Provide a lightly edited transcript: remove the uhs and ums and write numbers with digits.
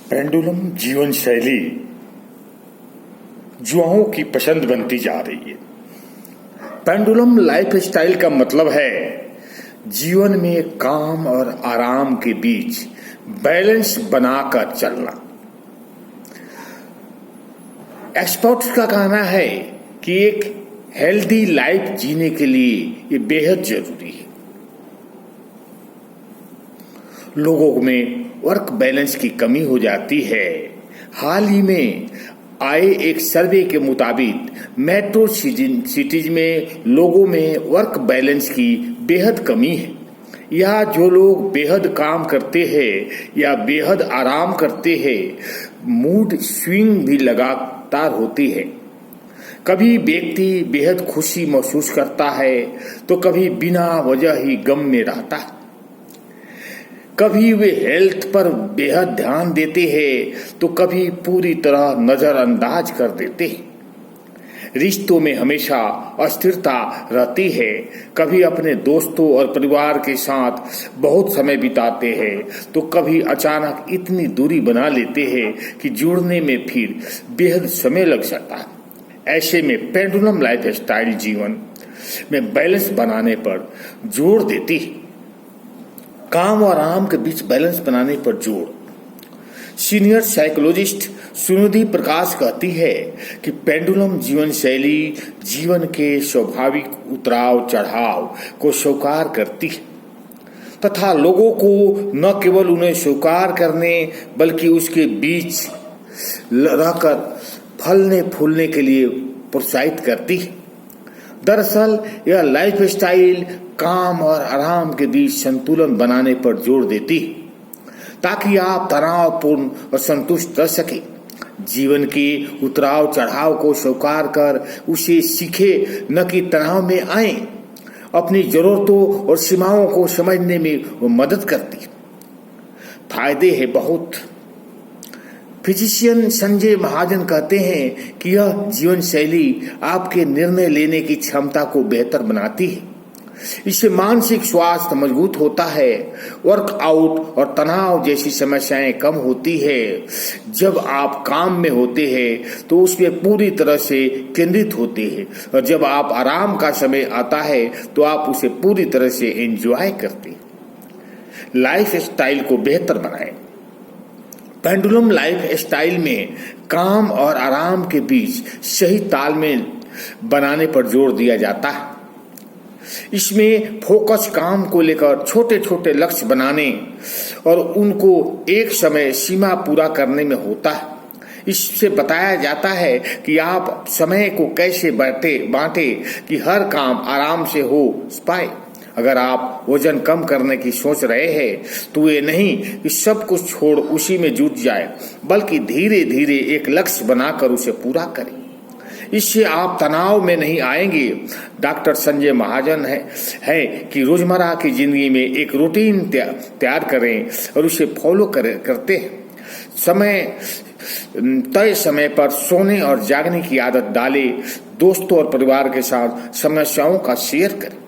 Pendulum जीवन शैली युवाओं की पसंद बनती जा रही है। पेंडुलम लाइफ स्टाइल का मतलब है जीवन में काम और आराम के बीच बैलेंस बनाकर चलना। एक्सपर्ट्स का कहना है कि एक हेल्दी लाइफ जीने के लिए ये बेहद जरूरी है। लोगों में वर्क बैलेंस की कमी हो जाती है। हाल ही में आए एक सर्वे के मुताबिक मेट्रो सिटीज में लोगों में वर्क बैलेंस की बेहद कमी है। या जो लोग बेहद काम करते हैं या बेहद आराम करते हैं, मूड स्विंग भी लगातार होती है। कभी व्यक्ति बेहद खुशी महसूस करता है तो कभी बिना वजह ही गम में रहता है। कभी वे हेल्थ पर बेहद ध्यान देते हैं तो कभी पूरी तरह नजरअंदाज कर देते हैं। रिश्तों में हमेशा अस्थिरता रहती है। कभी अपने दोस्तों और परिवार के साथ बहुत समय बिताते हैं तो कभी अचानक इतनी दूरी बना लेते हैं कि जुड़ने में फिर बेहद समय लग जाता है। ऐसे में पेंडुलम लाइफ स्टाइल जीवन में बैलेंस बनाने पर जोर देती है। काम और आराम के बीच बैलेंस बनाने पर जोर। सीनियर साइकोलॉजिस्ट सुनिधि प्रकाश कहती है कि पेंडुलम जीवन शैली जीवन के स्वाभाविक उतराव चढ़ाव को स्वीकार करती है तथा लोगों को न केवल उन्हें स्वीकार करने बल्कि उसके बीच रहकर फलने फूलने के लिए प्रोत्साहित करती है। दरअसल यह लाइफ स्टाइल काम और आराम के बीच संतुलन बनाने पर जोर देती है ताकि आप तनावपूर्ण और संतुष्ट रह सके। जीवन के उतराव चढ़ाव को स्वीकार कर उसे सीखे, न कि तनाव में आए। अपनी जरूरतों और सीमाओं को समझने में वो मदद करती है। फायदे हैं बहुत। फिजिशियन संजय महाजन कहते हैं कि यह जीवन शैली आपके निर्णय लेने की क्षमता को बेहतर बनाती है। इससे मानसिक स्वास्थ्य मजबूत होता है। वर्कआउट और तनाव जैसी समस्याएं कम होती है। जब आप काम में होते हैं तो उसमें पूरी तरह से केंद्रित होते हैं और जब आप आराम का समय आता है तो आप उसे पूरी तरह से एंजॉय करते हैं। लाइफ स्टाइल को बेहतर बनाएं। पेंडुलम लाइफ स्टाइल में काम और आराम के बीच सही तालमेल बनाने पर जोर दिया जाता है। इसमें फोकस काम को लेकर छोटे छोटे लक्ष्य बनाने और उनको एक समय सीमा पूरा करने में होता है। इससे बताया जाता है कि आप समय को कैसे बांटे कि हर काम आराम से हो पाए। अगर आप वजन कम करने की सोच रहे हैं तो ये नहीं कि सब कुछ छोड़ उसी में जुट जाए, बल्कि धीरे धीरे एक लक्ष्य बनाकर उसे पूरा करें। इससे आप तनाव में नहीं आएंगे। डॉक्टर संजय महाजन है कि रोजमर्रा की जिंदगी में एक रूटीन तैयार करें और उसे फॉलो करते हैं। तय समय पर सोने और जागने की आदत डालें। दोस्तों और परिवार के साथ समस्याओं का शेयर करें।